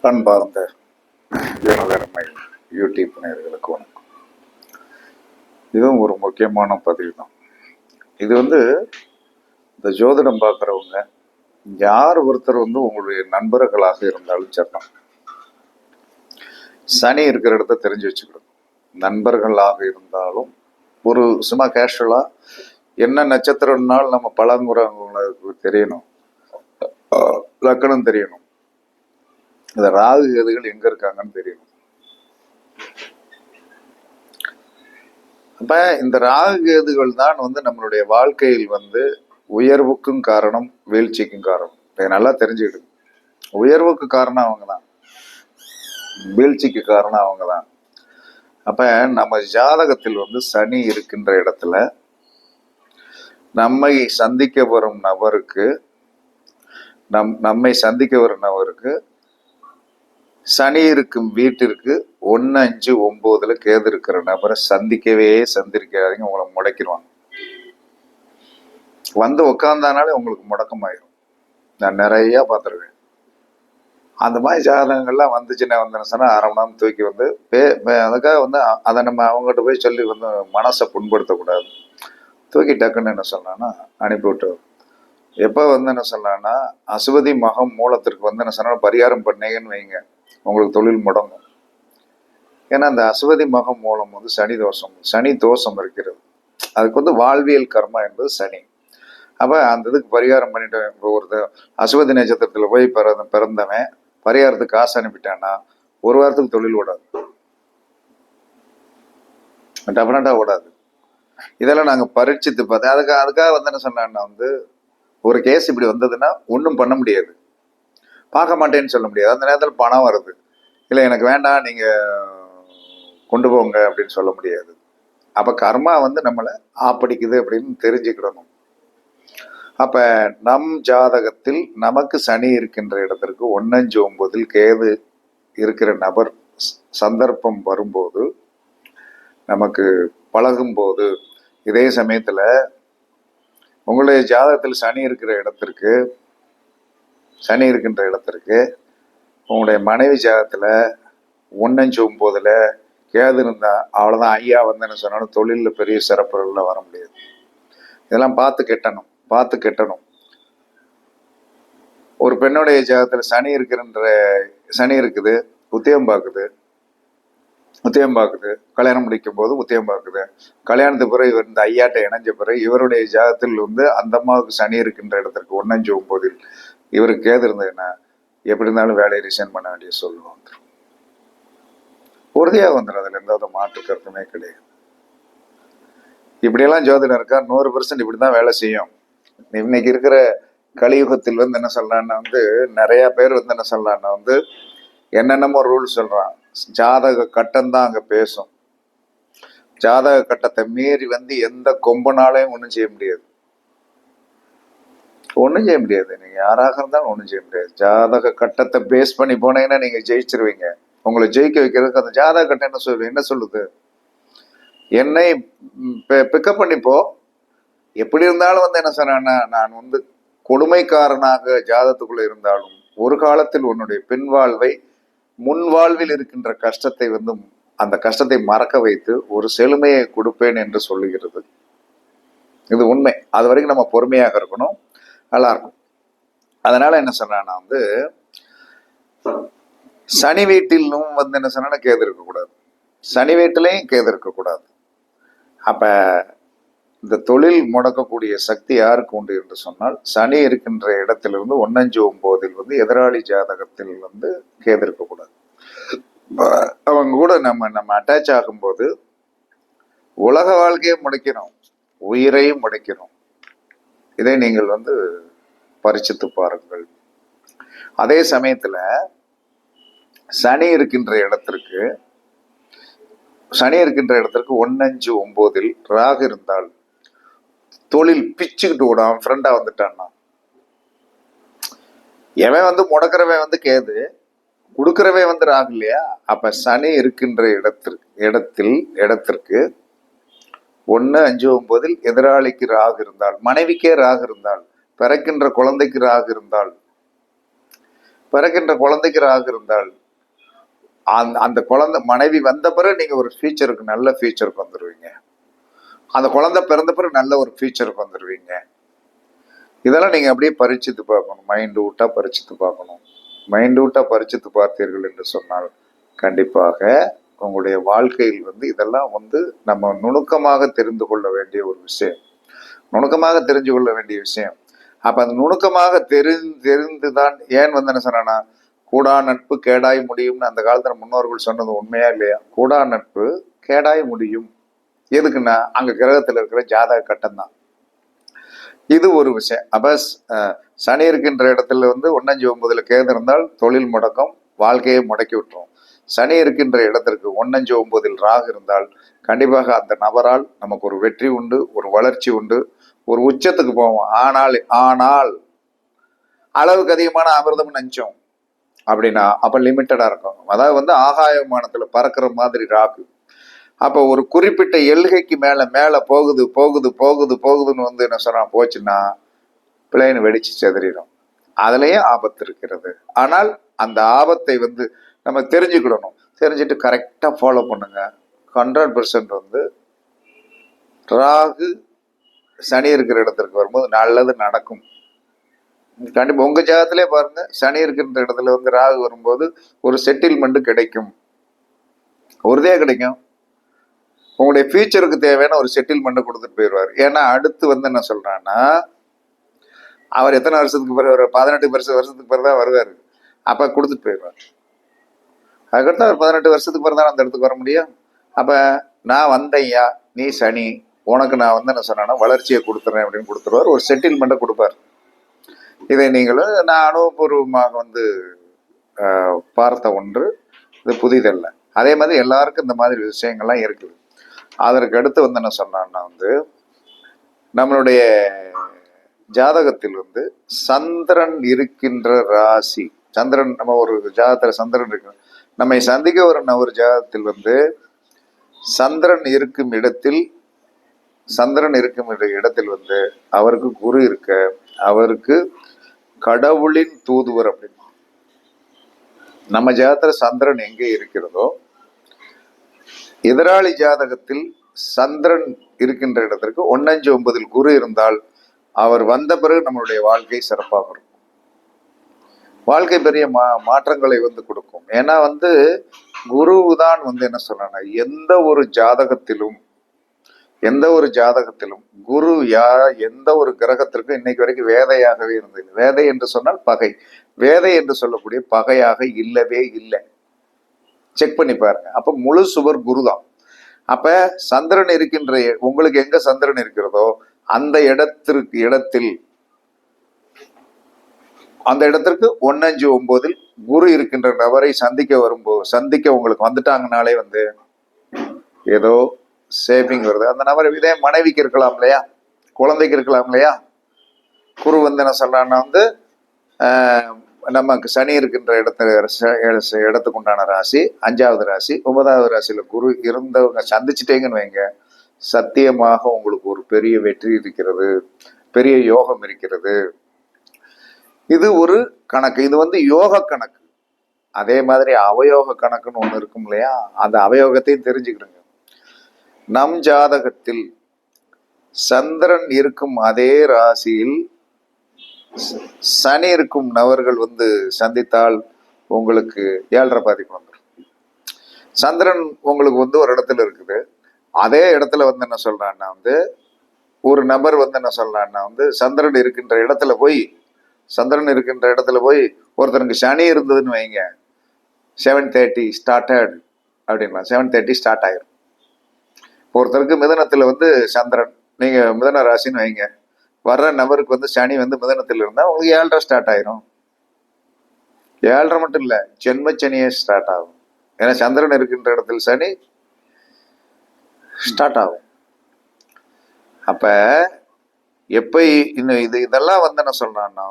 அன்பார்ந்த எனதருமை யூடியூப் நேயர்களுக்கு வணக்கம். இதுவும் ஒரு முக்கியமான பதிவு தான். இது இந்த ஜோதிடம் பார்க்குறவங்க யார் ஒருத்தர் உங்களுடைய நண்பர்களாக இருந்தாலும் சரிதான், சனி இருக்கிற இடத்த தெரிஞ்சு வச்சுக்கணும். நண்பர்களாக இருந்தாலும் ஒரு சும்மா கேஷுவலாக என்ன நட்சத்திரம்னாலும் நம்ம பழங்குறவங்களுக்கு தெரியணும், லக்கணம் தெரியணும், இந்த ராகு கேதுகள் எங்க இருக்காங்கன்னு தெரியணும். அப்ப இந்த ராகு கேதுகள் தான் நம்மளுடைய வாழ்க்கையில் உயர்வுக்கும் காரணம், வீழ்ச்சிக்கும் காரணம். இதை நல்லா தெரிஞ்சுக்கிடுங்க. உயர்வுக்கு காரணம் அவங்க தான், வீழ்ச்சிக்கு காரணம் அவங்க தான். அப்ப நம்ம ஜாதகத்தில் சனி இருக்கின்ற இடத்துல நம்மை சந்திக்க வரும் நபருக்கு சனி இருக்கும் வீட்டிற்கு 1, 5, 9 கேது இருக்கிற நபரை சந்திக்காதீங்க. உங்களை முடக்கிடுவாங்க. உட்காந்தானாலே உங்களுக்கு முடக்கமாயிரும். நான் நிறைய பார்த்துருக்கேன். அந்த மாதிரி ஜாதகங்கள்லாம் வந்துச்சுன்னா சொன்னா அரை மணி நேரம் தூக்கி அதுக்காக அதை நம்ம அவங்ககிட்ட போய் சொல்லி மனசை புண்படுத்தக்கூடாது. தூக்கி டக்குன்னு என்ன சொன்னான்னா அனுப்பிவிட்டு, எப்போ என்ன சொன்னான்னா அசுவதி மகம் மூலத்திற்கு என்ன சொன்னா பரிகாரம் பண்ணீங்கன்னு வைங்க, உங்களுக்கு தொழில் முடங்கும். ஏன்னா அந்த அசுவதி மகம் மூலம் சனி தோஷம் இருக்கிறது. அதுக்கு வாழ்வியல் கர்மா என்பது சனி. அப்போ அந்த இதுக்கு பரிகாரம் பண்ணிட்டு ஒருத்தர் அசுவதி நட்சத்திரத்தில் போய் பிறந்தவன் பரிகாரத்துக்கு காசு அனுப்பிட்டான்னா ஒரு வாரத்துக்கு தொழில் ஓடாது, டெஃபினட்டா ஓடாது. இதெல்லாம் நாங்கள் பரீட்சித்து பார்த்தேன். அதுக்காக என்ன சொன்னான்னா ஒரு கேஸ் இப்படி வந்ததுன்னா ஒன்றும் பண்ண முடியாது, பார்க்க மாட்டேன்னு சொல்ல முடியாது. அந்த நேரத்தில் பணம் வருது, இல்லை எனக்கு வேண்டாம் நீங்கள் கொண்டு போங்க அப்படின்னு சொல்ல முடியாது. அப்போ கர்மா நம்மளை ஆப்படிக்குது அப்படின்னு தெரிஞ்சுக்கிடணும். அப்போ நம் ஜாதகத்தில் நமக்கு சனி இருக்கின்ற இடத்திற்கு 1, 5, 9 கேது இருக்கிற நபர் சந்தர்ப்பம் வரும்போது, நமக்கு பழகும்போது, இதே சமயத்தில் உங்களுடைய ஜாதகத்தில் சனி இருக்கின்ற இடத்திற்கு உங்களுடைய மனைவி ஜாதகத்தில் 1, 5, 9 கேது இருந்தா அவ்வளோதான். ஐயா என்ன சொன்னாலும் தொழிலில் பெரிய சிறப்புகள்லாம் வர முடியாது. இதெல்லாம் பார்த்து கெட்டணும். ஒரு பெண்ணுடைய ஜாதகத்தில் சனி இருக்குது, உத்தியம் பார்க்குது, கல்யாணம் முடிக்கும் போது உத்தியம் பார்க்குது. கல்யாணத்துக்கு பிறகு இவர் இந்த ஐயாட்ட இணைஞ்ச பிறகு இவருடைய ஜாதகத்தில் அந்த அம்மாவுக்கு சனி இருக்கின்ற இடத்திற்கு 1, 5, 9 இவருக்கு கேது இருந்ததுன்னா எப்படி இருந்தாலும் வேலையை ரிசைன் பண்ண வேண்டிய சூழ்நிலை வந்துடும். உறுதியாக வந்துடும். அதில் எந்த மாற்று கருத்துமே கிடையாது. இப்படியெல்லாம் ஜோதிடம் இருக்கா? 100% இப்படிதான் வேலை செய்யும். இன்னைக்கு இருக்கிற கலியுகத்தில் என்ன சொல்றான்னா நிறைய பேர் என்ன சொல்றான்னா என்னென்னமோ ரூல் சொல்றான். ஜாதக கட்டம் தான் அங்க பேசும். ஜாதக கட்டத்தை மீறி எந்த கொம்பனாலையும் ஒன்றும் செய்ய முடியாது. நீங்க யாராக இருந்தாலும் ஒன்றும் செய்ய முடியாது. ஜாதக கட்டத்தை பேஸ் பண்ணி போனீங்கன்னா நீங்க ஜெயிச்சிருவீங்க. உங்களை ஜெயிக்க வைக்கிறதுக்கு அந்த ஜாதக கட்டம் என்ன சொல்லுது? என்னை பிக்கப் பண்ணிப்போ. எப்படி இருந்தாலும் என்ன சொன்னா, நான் கொடுமைக்காரனாக ஜாதகத்துக்குள்ள இருந்தாலும் ஒரு காலத்தில் உன்னுடைய பின்வாழ்வை முன்வாழ்வில் இருக்கின்ற கஷ்டத்தை அந்த கஷ்டத்தை மறக்க வைத்து ஒரு செழுமையை கொடுப்பேன் என்று சொல்லுகிறது. இது உண்மை. அது வரைக்கும் நம்ம பொறுமையாக இருக்கணும், நல்லா இருக்கும். அதனால என்ன சொன்னா சனி வீட்டிலும் என்ன சொன்னா கேது இருக்கக்கூடாது, சனி வீட்டிலையும் கேது இருக்கக்கூடாது. அப்ப இந்த தொழில் முடக்கக்கூடிய சக்தி யாருக்கு உண்டு என்று சொன்னால், சனி இருக்கின்ற இடத்திலிருந்து 1, 5, 9 எதிராளி ஜாதகத்தில் கேது இருக்கக்கூடாது. அவங்க கூட நம்ம அட்டாச் ஆகும்போது உலக வாழ்க்கையை முடைக்கணும், உயிரையும் முடைக்கணும். இதை நீங்கள் பரிசித்து பாருங்கள். அதே சமயத்துல சனி இருக்கின்ற இடத்திற்கு 1, 5, 9 ராகு இருந்தால் தொழில் பிச்சுக்கிட்டு விடாம ஃப்ரெண்டா வந்துட்டான்னா, எவன் முடக்கிறவன் கேது, கொடுக்கிறவன் ராகு இல்லையா? அப்ப சனி இருக்கின்ற இடத்திற்கு 1, 5, 9 எதிராளிக்கு ராகு இருந்தால், மனைவிக்கே ராகு இருந்தால், பிறக்கின்ற குழந்தைக்கு ராகு இருந்தால், பிறக்கின்ற குழந்தைக்கு ராகு இருந்தால் அந்த குழந்தை மனைவி வந்த பிறகு நீங்க ஒரு ஃபியூச்சருக்கு நல்ல ஃபியூச்சருக்கு வந்துடுவீங்க. அந்த குழந்தை பிறந்த பிறகு நல்ல ஒரு ஃபியூச்சருக்கு வந்துடுவீங்க. இதெல்லாம் நீங்க அப்படியே பரிச்சித்து பார்க்கணும். மைண்ட் விட்டா பரிச்சித்து பார்க்கணும். மைண்ட் விட்டா பரிச்சித்து பார்த்தீர்கள் என்று சொன்னால் கண்டிப்பாக உங்களுடைய வாழ்க்கையில் இதெல்லாம் நம்ம நுணுக்கமாக தெரிந்து கொள்ள வேண்டிய ஒரு விஷயம். நுணுக்கமாக தெரிஞ்சு கொள்ள வேண்டிய விஷயம். அப்ப அந்த நுணுக்கமாக தெரிந்துதான் ஏன் என்ன சொன்னா, கூடா நட்பு கேடாய் முடியும்னு அந்த காலத்துல முன்னோர்கள் சொன்னது உண்மையா இல்லையா? கூடா நட்பு கேடாய் முடியும். எதுக்குன்னா அங்க கிரகத்துல இருக்கிற ஜாதக கட்டம் தான். இது ஒரு விஷயம். அப்ப சனி இருக்கின்ற இடத்துல 1-5-9 கேது இருந்தால் தொழில் முடக்கம், வாழ்க்கையை முடக்கி விட்டுரும். சனி இருக்கின்ற இடத்திற்கு 1-5-9 ராகு இருந்தால் கண்டிப்பாக அந்த நபரால் நமக்கு ஒரு வெற்றி உண்டு, ஒரு வளர்ச்சி உண்டு, ஒரு உச்சத்துக்கு போவோம். ஆனால் அளவுக்கு அதிகமான அமிர்தம் நஞ்சம் அப்படின்னா அப்ப லிமிட்டடா இருக்கும். அதாவது ஆகாயமானத்துல பறக்கிற மாதிரி ராகு. அப்ப ஒரு குறிப்பிட்ட எல்கைக்கு மேல போகுது போகுது போகுது போகுதுன்னு என்ன சொன்னா போச்சுன்னா பிளேன் வெடிச்சு செதறிடும். அதுலயும் ஆபத்து இருக்கிறது. ஆனால் அந்த ஆபத்தை நம்ம தெரிஞ்சுக்கிடணும். தெரிஞ்சுட்டு கரெக்டா ஃபாலோ பண்ணுங்க. 100% ராகு சனி இருக்கிற இடத்திற்கு வரும்போது நல்லது நடக்கும். கண்டிப்பா உங்க ஜாதகத்திலே பாருங்க, சனி இருக்கின்ற இடத்துல ராகு வரும்போது ஒரு செட்டில்மெண்ட் கிடைக்கும். உறுதியா கிடைக்கும். உங்களுடைய ஃபியூச்சருக்கு தேவையான ஒரு செட்டில்மெண்ட் கொடுத்துட்டு போயிடுவார். ஏன்னா அடுத்து என்ன சொல்றான்னா, அவர் எத்தனை வருஷத்துக்கு பிறகு 18 வருஷத்துக்கு பிறகு தான் வருவார். அப்ப கொடுத்துட்டு போயிடுவார். அதுக்கடுத்து அவர் 18 வருஷத்துக்கு பிறகு தான் அந்த இடத்துக்கு வர முடியும். அப்ப நான் வந்தையா, நீ சனி, உனக்கு நான் என்ன சொன்னா வளர்ச்சியை கொடுத்துறேன் அப்படின்னு கொடுத்துருவார். ஒரு செட்டில்மெண்ட்டை கொடுப்பார். இதை நீங்களும் நான் அனுபவபூர்வமாக பார்த்த ஒன்று. இது புதிதல்ல. அதே மாதிரி எல்லாருக்கும் இந்த மாதிரி விஷயங்கள்லாம் இருக்குது. அதற்கு அடுத்து என்ன சொன்னான்னா நம்மளுடைய ஜாதகத்தில் சந்திரன் இருக்கின்ற ராசி, சந்திரன் நம்ம ஒரு ஜாதகத்துல சந்திரன் இருக்கு, நம்மை சந்திக்க ஒரு ஜாதகத்தில் சந்திரன் இருக்கும் இடத்தில் அவருக்கு குரு இருக்க, அவருக்கு கடவுளின் தூதுவர் அப்படின்னு. நம்ம ஜாதகத்துல சந்திரன் எங்கே இருக்கிறதோ, எதிராளி ஜாதகத்தில் சந்திரன் இருக்கின்ற இடத்திற்கு 1-5-9 குரு இருந்தால் அவர் வந்த பிறகு நம்மளுடைய வாழ்க்கை சிறப்பாக இருக்கும். வாழ்க்கை பெரிய மாற்றங்களை கொடுக்கும். ஏன்னா குரு தான் என்ன சொல்றாங்க, எந்த ஒரு ஜாதகத்திலும் குரு எந்த ஒரு கிரகத்திற்கும் இன்னைக்கு வரைக்கும் வேதையாகவே இருந்தது. வேதை என்று சொன்னால் பகை. வேதை என்று சொல்லக்கூடிய பகையாக இல்லவே இல்லை. செக் பண்ணி பாருங்க. அப்ப முழு சுவர் குரு தான். அப்ப சந்திரன் இருக்கின்ற உங்களுக்கு எங்க சந்திரன் இருக்கிறதோ அந்த இடத்தில் அந்த இடத்திற்கு 1-5-9 குரு இருக்கின்ற நபரை சந்திக்க உங்களுக்கு வந்துட்டாங்கனாலே ஏதோ சேவிங் வருது. அந்த நபர் இதே மனைவிக்கு இருக்கலாம் இல்லையா, குழந்தைக்கு இருக்கலாம் இல்லையா. குரு என்ன சொல்றான்னா நமக்கு சனி இருக்கின்ற இடத்துக்கு உண்டான ராசி 5வது ராசி. 9வது ராசியில குரு இருந்தவங்க சந்திச்சுட்டீங்கன்னு வைங்க, சத்தியமாக உங்களுக்கு ஒரு பெரிய வெற்றி இருக்கிறது, பெரிய யோகம் இருக்கிறது. இது ஒரு கணக்கு. இது யோக கணக்கு. அதே மாதிரி அவயோக கணக்குன்னு ஒண்ணு இருக்கும் இல்லையா, அந்த அவயோகத்தையும் தெரிஞ்சுக்கிடுங்க. நம் ஜாதகத்தில் சந்திரன் இருக்கும் அதே ராசியில் சனி இருக்கும் நபர்கள் சந்தித்தால் உங்களுக்கு 7.5 பாதிப்பு வந்துடும். சந்திரன் உங்களுக்கு ஒரு இடத்துல இருக்குது. அதே இடத்துல என்ன சொல்றான்னா ஒரு நபர் என்ன சொல்றான்னா சந்திரன் இருக்கின்ற இடத்துல போய் ஒருத்தருக்கு சனி இருந்ததுன்னு வைங்க, 7:30 ஸ்டார்டட் அப்படின்னா 7:30 ஸ்டார்ட் ஆயிரும். ஒருத்தருக்கு மிதனத்துல சந்திரன், நீங்க மிதன ராசின்னு வைங்க, வர்ற நபருக்கு சனி மிதனத்தில் இருந்தா உங்களுக்கு 7.5 ஸ்டார்ட் ஆயிரும். 7.5 மட்டும் இல்ல, ஜென்ம சனியே ஸ்டார்ட் ஆகும். ஏன்னா சந்திரன் இருக்கின்ற இடத்தில் சனி ஸ்டார்ட் ஆகும். அப்ப எப்ப இதெல்லாம் என்ன சொல்றான்னா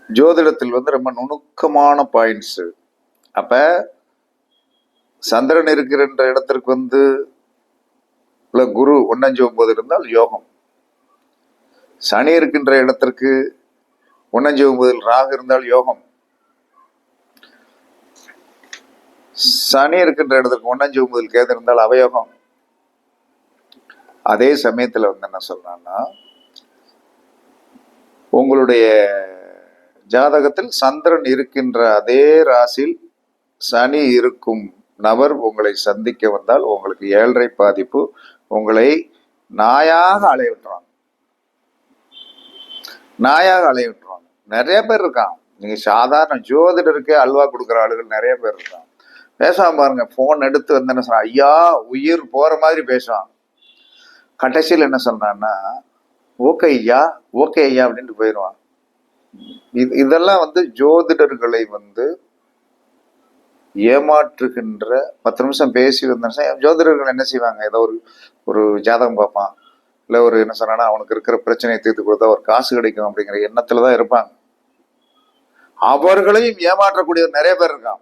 ஜோதிடத்தில் ரொம்ப நுணுக்கமான பாயிண்ட்ஸ். அப்ப சந்திரன் இருக்கின்ற இடத்திற்கு குரு 1-5-9 இருந்தால் யோகம். சனி இருக்கின்ற இடத்திற்கு 1-9 ராகு இருந்தால் யோகம். சனி இருக்கின்ற இடத்துக்கு 1-9 கேது இருந்தால் அவயோகம். அதே சமயத்துல என்ன சொல்றான்னா, உங்களுடைய ஜாதகத்தில் சந்திரன் இருக்கின்ற அதே ராசியில் சனி இருக்கும் நபர் உங்களை சந்திக்க வந்தால் உங்களுக்கு 7.5 பாதிப்பு, உங்களை நாயாக அலைய விட்டுருவாங்க. நிறைய பேர் இருக்கான். நீங்க சாதாரண ஜோதிடருக்கு அல்வா கொடுக்குற ஆளுகள் நிறைய பேர் இருக்கான். பேசாம பாருங்க, போன் எடுத்து வந்து என்ன சொல்றான், ஐயா உயிர் போற மாதிரி பேசுவான். கடைசியில் என்ன சொல்றான்னா, ஓகே ஐயா அப்படின்ட்டு போயிடுவான். இதெல்லாம் ஜோதிடர்களை ஏமாற்றுகின்ற. 10 நிமிஷம் பேசி ஜோதிடர்கள் என்ன செய்வாங்க, ஏதோ ஒரு ஜாதகம் பார்ப்பான், இல்லை ஒரு என்ன சொன்னா அவனுக்கு இருக்கிற பிரச்சனையை தீர்த்து கொடுத்தா ஒரு காசு கிடைக்கும் அப்படிங்கிற எண்ணத்துலதான் இருப்பாங்க. அவர்களையும் ஏமாற்றக்கூடிய நிறைய பேர் இருக்கான்.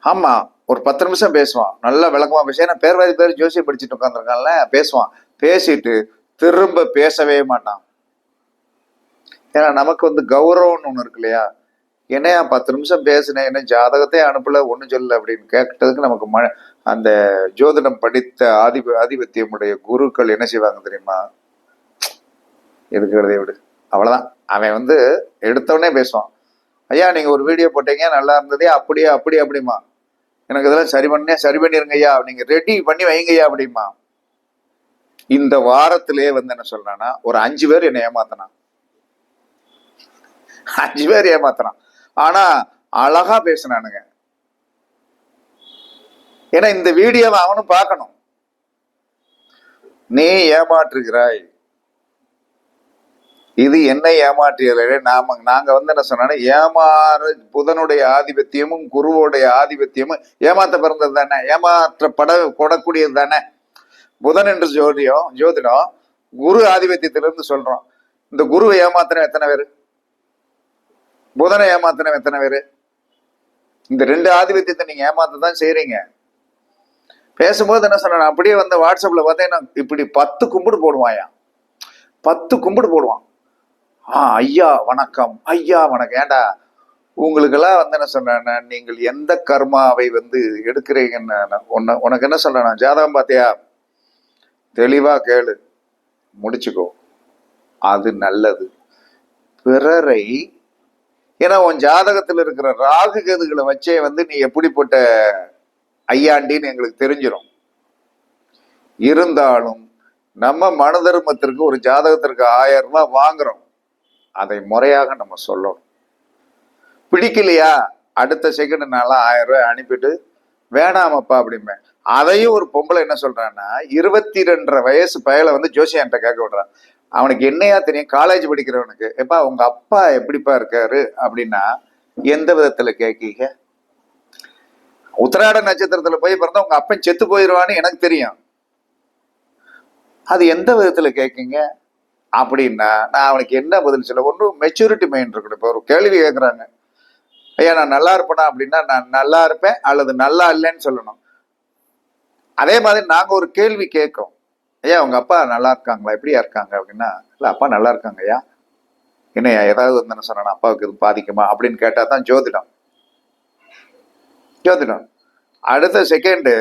ஆமா, ஒரு 10 நிமிஷம் பேசுவான், நல்லா விளக்கமா பேச பேர் ஜோசியம் படிச்சுட்டு உட்காந்துருக்கான்ல, பேசுவான், பேசிட்டு திரும்ப பேசவே மாட்டான். ஏன்னா நமக்கு கௌரவம்னு ஒண்ணு இருக்கு இல்லையா. என்னையா 10 நிமிஷம் பேசினேன், என்ன ஜாதகத்தை அனுப்பல, ஒன்னும் சொல்லல அப்படின்னு கேட்டதுக்கு நமக்கு அந்த ஜோதிடம் படித்த ஆதிபத்தியமுடைய குருக்கள் என்ன செய்வாங்க தெரியுமா, எதுக்கு எழுதிய விடு, அவ்வளவுதான். அவன் எடுத்தவனே பேசுவான், ஐயா நீங்க ஒரு வீடியோ போட்டீங்க நல்லா இருந்ததே, அப்படிமா, எனக்கு இதெல்லாம் சரி பண்ணிருங்க ஐயா, நீங்க ரெடி பண்ணி வைங்கய்யா அப்படிமா. இந்த வாரத்திலே என்ன சொல்றான்னா, ஒரு 5 பேர் என்னை ஏமாத்தினான். 5 பேர் ஏமாத்தினான். ஆனா அழகா பேசினானுங்க. ஏன்னா இந்த வீடியோவை அவனும் பார்க்கணும். நீ ஏமாற்றுகிறாய், இது என்னை ஏமாற்றியது. நாங்க என்ன சொன்னா, புதனுடைய ஆதிபத்தியமும் குருவோடைய ஆதிபத்தியமும் ஏமாத்த பிறந்தது தானே, ஏமாற்றப்படக்கூடியது தானே. புதன் என்று ஜோதிடம் குரு ஆதிபத்தியத்திலிருந்து சொல்றோம். இந்த குருவை ஏமாத்தின எத்தனை பேரு, புதனை ஏமாத்தின எத்தனை பேரு? இந்த 2 ஆதிபத்தியத்தை நீங்க ஏமாத்ததான் செய்றீங்க. பேசும்போது என்ன சொன்ன, அப்படியே வாட்ஸ்அப்ல பார்த்தேன்னா இப்படி 10 கும்பிடு போடுவாயா, 10 கும்பிடு போடுவான். ஐயா வணக்கம், ஐயா வணக்கம். ஏண்டா உங்களுக்கெல்லாம் என்ன சொன்ன, நீங்கள் எந்த கர்மாவை எடுக்கிறீங்கன்னு உனக்கு என்ன சொல்ற, ஜாதகம் பார்த்தியா, தெளிவா கேளு, முடிச்சுக்கோ, அது நல்லது. பிறரை, ஏன்னா உன் ஜாதகத்தில் இருக்கிற ராகு கேதுகளை வச்சே நீ எப்படிப்பட்ட ஐயாண்டின்னு எங்களுக்கு தெரிஞ்சிடும். இருந்தாலும் நம்ம மன தர்மத்திற்கு ஒரு ஜாதகத்திற்கு 1000 ரூபாய் வாங்குறோம், அதை முறையாக நம்ம சொல்லணும். பிடிக்கலையா அடுத்த செகண்ட் நாளா 1000 ரூபாய் அனுப்பிட்டு வேணாமப்பா அப்படிமே. அதையும் ஒரு பொம்பளை என்ன சொல்றான்னா, 22.5 வயசு பயல ஜோசியன்ட்ட கேட்க விடுறான். அவனுக்கு என்னையா தெரியும், காலேஜ் படிக்கிறவனுக்கு, எப்பா உங்க அப்பா எப்படிப்பா இருக்காரு அப்படின்னா, எந்த விதத்துல கேட்கீங்க? உத்திராட நட்சத்திரத்துல போய் பிறந்தா உங்க அப்பன் செத்து போயிடுவான்னு எனக்கு தெரியும், அது எந்த விதத்துல கேட்கீங்க அப்படின்னா, நான் அவனுக்கு என்ன பதில் சொல்ல, ஒன்றும் மெச்சூரிட்டி மைண்ட் இருக்கணும். இப்போ ஒரு கேள்வி கேட்குறாங்க, ஐயா நான் நல்லா இருப்பேனா அப்படின்னா, நான் நல்லா இருப்பேன் அல்லது நல்லா இல்லைன்னு சொல்லணும். அதே மாதிரி நாங்க ஒரு கேள்வி கேட்கோம், ஐயா உங்க அப்பா நல்லா இருக்காங்களா, எப்படியா இருக்காங்க அப்படின்னா, இல்ல அப்பா நல்லா இருக்காங்க ஐயா. என்னையா ஏதாவது என்ன சொன்னா அப்பாவுக்கு இது பாதிக்குமா அப்படின்னு கேட்டா தான் ஜோதிடம். அடுத்த செகண்டு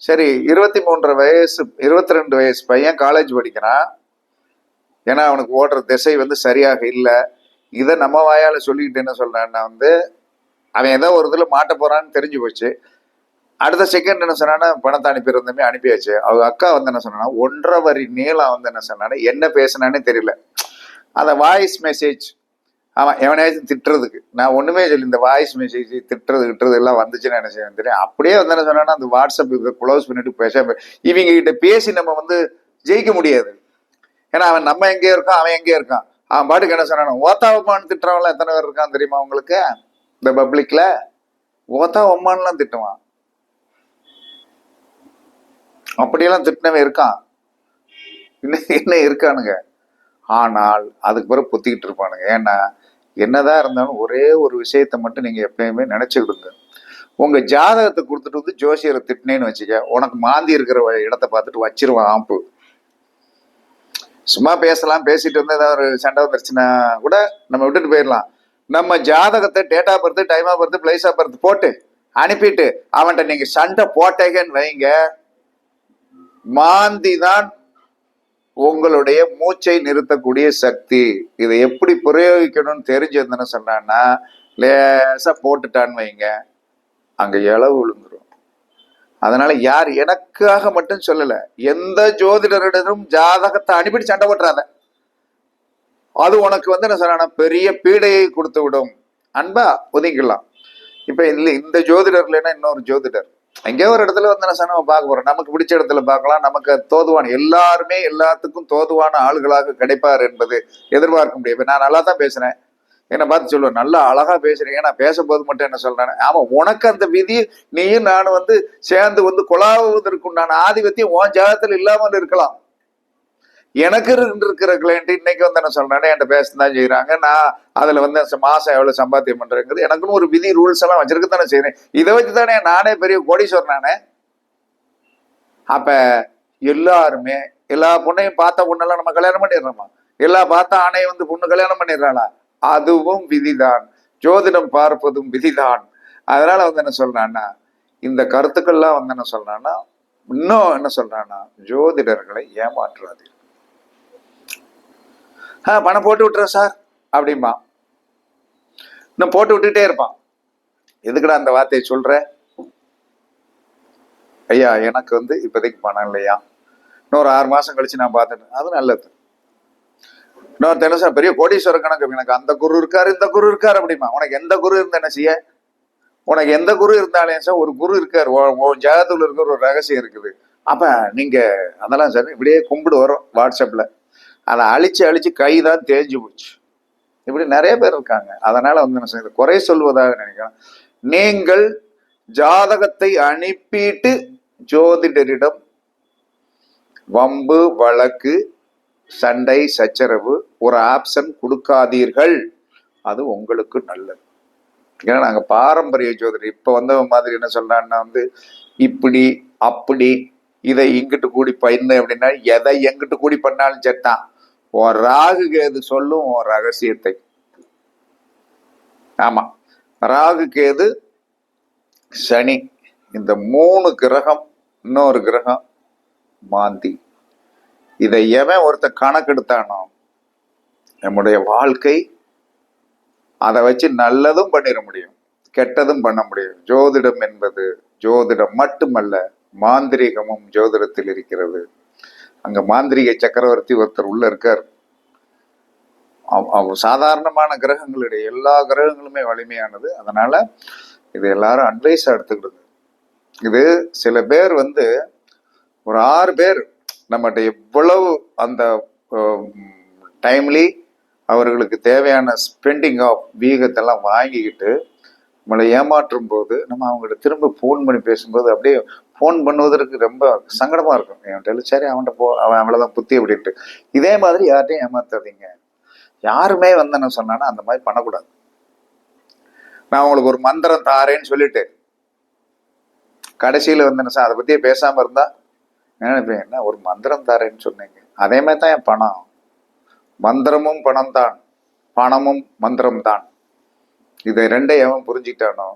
சரி 23 வயசு 22 வயசு பையன் காலேஜ் படிக்கிறான், ஏன்னா அவனுக்கு ஓடுற திசை சரியாக இல்லை. இதை நம்ம வாயால சொல்லிக்கிட்டு என்ன சொல்றான்னா, அவன் ஏதோ ஒரு இதுல மாட்ட போறான்னு தெரிஞ்சு போச்சு. அடுத்த செகண்ட் என்ன சொன்னா, பணத்தை அனுப்பியிருந்தமே அனுப்பியாச்சு. அவங்க அக்கா என்ன சொன்னா, 1.5 வரி நீளம் என்ன சொன்னா, என்ன பேசினான்னு தெரியல, அந்த வாய்ஸ் மெசேஜ், ஆமா எவனாச்சும் திட்டுறதுக்கு, நான் ஒண்ணுமே சொல்லி இந்த வாய்ஸ் மெசேஜ் திட்டுறது எல்லாம் வந்துச்சுன்னு என்ன செய்ய தெரியும். அப்படியே என்ன சொன்னா, அந்த வாட்ஸ்அப் க்ளோஸ் பண்ணிட்டு இவங்க கிட்ட பேசி நம்ம ஜெயிக்க முடியாது. ஏன்னா அவன் நம்ம எங்கே இருக்கான், அவன் எங்கே இருக்கான். அவன் பாட்டுக்கு என்ன சொன்னான, ஓத்தா ஒம்மான்னு திட்டுறவன்லாம் எத்தனை பேர் இருக்கான் தெரியுமா உங்களுக்கு? இந்த பப்ளிக்ல ஓத்தா ஒம்மான்லாம் திட்டுவான், அப்படியெல்லாம் திட்டினவன் இருக்கான், இன்னும் இருக்கானுங்க. ஆனால் அதுக்கு பிறகு புத்திக்கிட்டு இருப்பானுங்க. ஏன்னா என்னதான் இருந்தாலும் ஒரே ஒரு விஷயத்த மட்டும் நீங்க எப்பயுமே நினைச்சுக்கிடுங்க, உங்க ஜாதகத்தை கொடுத்துட்டு ஜோசியரை திட்டினேன்னு வச்சுக்க, உனக்கு மாந்தி இருக்கிற இடத்த பார்த்துட்டு வச்சிருவான் ஆம்பு. சும்மா பேசலாம், பேசிட்டு வந்து ஏதாவது ஒரு சண்டை வந்துருச்சுன்னா கூட நம்ம விட்டுட்டு போயிடலாம். நம்ம ஜாதகத்தை date of birth, time of birth, place of birth போட்டு அனுப்பிட்டு அவன்கிட்ட நீங்க சண்டை போட்டேங்கன்னு வைங்க, மாந்தி தான் உங்களுடைய மூச்சை நிறுத்தக்கூடிய சக்தி. இதை எப்படி பிரயோகிக்கணும்னு தெரிஞ்சிருந்தேன்னு சொன்னான்னா, லேசா போட்டுட்டான்னு வைங்க, அங்க இளவு விழுந்துரும். அதனால யார் எனக்காக மட்டும் சொல்லல, எந்த ஜோதிடரிடமும் ஜாதகத்தை அனுப்பிட்டு சண்டை போட்டுறாத. அது உனக்கு வந்து என்ன சொன்னா பெரிய பீடையை கொடுத்து விடும். அன்பா ஒதுங்கிக்கலாம். இப்ப இதுல இந்த ஜோதிடர் இல்லைன்னா இன்னொரு ஜோதிடர் எங்கேயோ ஒரு இடத்துல வந்து என்ன சொன்னா பார்க்க போறோம். நமக்கு பிடிச்ச இடத்துல பார்க்கலாம். நமக்கு தோதுவான எல்லாருமே எல்லாத்துக்கும் தோதுவான ஆளுகளாக கிடைப்பார் என்பது எதிர்பார்க்க முடியும். நான் நல்லா தான் பேசுறேன், என்னை பார்த்து சொல்லுவேன் நல்லா அழகா பேசுறீங்க, நான் பேசும்போது மட்டும் என்ன சொல்றேன், ஆமா உனக்கு அந்த விதி நீயும் நானும் வந்து சேர்ந்து வந்து கொலாவுவதற்குண்டான ஆதிபத்தியம் உன் ஜாதகத்தில் இல்லாமல் இருக்கலாம். எனக்கு இருக்கிற கிளைண்ட் இன்னைக்கு வந்து என்ன சொல்றேன், என்கிட்ட பேசதான் செய்யறாங்க. நான் அதுல வந்து மாசம் எவ்வளவு சம்பாத்தியம் பண்றேங்கிறது எனக்குன்னு ஒரு விதி ரூல்ஸ் எல்லாம் வச்சிருக்கத்தானே செய்யறேன். இதை வச்சுதானே நானே பெரிய கோடீஸ்வரன் நானே. அப்ப எல்லாருமே எல்லா பொண்ணையும் பார்த்த பொண்ணெல்லாம் நம்ம கல்யாணம் பண்ணிடுறோமா? எல்லா பார்த்த ஆணையும் வந்து பொண்ணு கல்யாணம் பண்ணிடுறாளா? அதுவும் விதிதான். ஜோதிடம் பார்ப்பதும் விதிதான். அதனால வந்து என்ன சொல்றான்னா, இந்த கருத்துக்கள்லாம் வந்து என்ன சொல்றான்னா, இன்னும் என்ன சொல்றான்னா, ஜோதிடர்களை ஏமாற்றாது. பணம் போட்டு விட்டுற சார் அப்படின்பா. இன்னும் போட்டு விட்டுட்டே இருப்பான். எதுக்குடா அந்த வார்த்தையை சொல்ற? ஐயா எனக்கு வந்து இப்போதைக்கு பணம் இல்லையா, இன்னொரு 6 மாசம் கழிச்சு நான் பார்த்துட்டேன், அது நல்லது. இன்னொரு தினசா பெரிய கோடீஸ்வர கணக்கு, எனக்கு அந்த குரு இருக்காரு இந்த குரு இருக்காரு அப்படிமா. உனக்கு எந்த குரு இருந்த என்ன செய்ய? உனக்கு எந்த குரு இருந்தாலும் சார் ஒரு குரு இருக்காரு, ஜாதகத்துல இருக்கிற ஒரு ரகசியம் இருக்குது. அப்ப நீங்க அதெல்லாம் சார் இப்படியே கும்பிடு வரும் வாட்ஸ்அப்ல, அதை அழிச்சு கைதான் தேஞ்சு போச்சு. இப்படி நிறைய பேர் இருக்காங்க. அதனால வந்து என்ன செய்யுது, குறை சொல்வதாக நினைக்கிறேன். நீங்கள் ஜாதகத்தை அனுப்பிட்டு ஜோதிடரிடம் வம்பு வழக்கு சண்டை சச்சரவு ஒரு ஆப்ஷன் கொடுக்காதீர்கள். அது உங்களுக்கு நல்லது. ஏன்னா நாங்க பாரம்பரிய ஜோதிடர். இப்ப வந்த மாதிரி என்ன சொல்றான்னா வந்து இப்படி அப்படி இதை இங்கிட்டு கூடி பண்ணு அப்படின்னா, எதை எங்கிட்டு கூடி பண்ணாலும் செத்தான். உன் ராகு கேது சொல்லும் உன் ரகசியத்தை. ஆமா, ராகு கேது சனி இந்த 3 கிரகம், இன்னொரு கிரகம் மாந்தி. இதை எவன் ஒருத்த கணக்கெடுத்தானோ நம்முடைய வாழ்க்கை அதை வச்சு நல்லதும் பண்ணிட முடியும், கெட்டதும் பண்ண முடியும். ஜோதிடம் என்பது ஜோதிடம் மட்டுமல்ல, மாந்திரிகமும் ஜோதிடத்தில் இருக்கிறது. அங்க மாந்திரிக சக்கரவர்த்தி ஒருத்தர் உள்ள இருக்கார். சாதாரணமான கிரகங்களுடைய எல்லா கிரகங்களுமே வலிமையானது. அதனால இது எல்லாரும் அட்வைஸா எடுத்துக்கிடுது. இது சில பேர் வந்து ஒரு 6 பேர் நம்மகிட்ட எவ்வளவு அந்த டைம்லி அவர்களுக்கு தேவையான ஸ்பெண்டிங் ஆஃப் வீகத்தெல்லாம் வாங்கிக்கிட்டு நம்மளை ஏமாற்றும் போது நம்ம அவங்ககிட்ட திரும்ப ஃபோன் பண்ணி பேசும்போது அப்படியே ஃபோன் பண்ணுவதற்கு ரொம்ப சங்கடமா இருக்கும். என்கிட்ட சரி அவன்கிட்ட போ, அவன் அவ்வளோதான் புத்தி அப்படின்ட்டு. இதே மாதிரி யார்ட்டையும் ஏமாத்தாதீங்க. யாருமே வந்து என்ன சொன்னான்னா அந்த மாதிரி பண்ணக்கூடாது. நான் உங்களுக்கு ஒரு மந்திரம் தாரேன்னு சொல்லிட்டு கடைசியில வந்து என்ன அதை பத்தியே பேசாம இருந்தா நினைப்பேன், என்ன ஒரு மந்திரம் தாரேன்னு சொன்னீங்க. அதே மாதிரி தான் என் பணம். மந்திரமும் பணம் தான், பணமும் மந்திரம் தான். இதை ரெண்டையும் அவன் புரிஞ்சுக்கிட்டானோ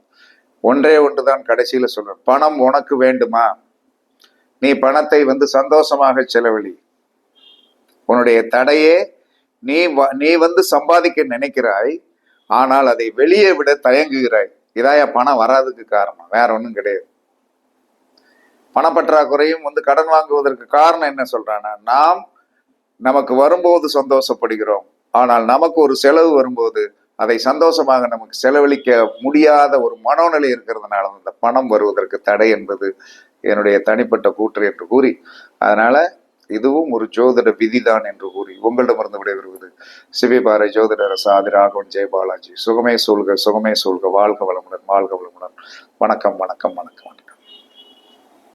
ஒன்றே ஒன்றுதான் கடைசியில சொல்றேன். பணம் உனக்கு வேண்டுமா? நீ பணத்தை வந்து சந்தோஷமாக செலவழி. உன்னுடைய தடையே நீ வந்து சம்பாதிக்க நினைக்கிறாய், ஆனால் அதை வெளியே விட தயங்குகிறாய். இதாய பணம் வராதுக்கு காரணம், வேற ஒன்றும் கிடையாது. பணப்பற்றாக்குறையும் வந்து கடன் வாங்குவதற்கு காரணம் என்ன சொல்றானா, நமக்கு வரும்போது சந்தோஷப்படுகிறோம், ஆனால் நமக்கு ஒரு செலவு வரும்போது அதை சந்தோஷமாக நமக்கு செலவழிக்க முடியாத ஒரு மனோநிலை இருக்கிறதுனால அந்த பணம் வருவதற்கு தடை என்பது என்னுடைய தனிப்பட்ட கூற்று என்று கூறி, அதனால இதுவும் ஒரு ஜோதிட விதிதான் என்று கூறி உங்களிடமிருந்து விடைபெறுவது சிவபாறை ஜோதிடர் சாதிராகவன் ஜெயபாலாஜி. சுகமே சூழ்க, சுகமே சூழ்க. வாழ்க வளமுடன், வாழ்க வளமுடன். வணக்கம், வணக்கம், வணக்கம்.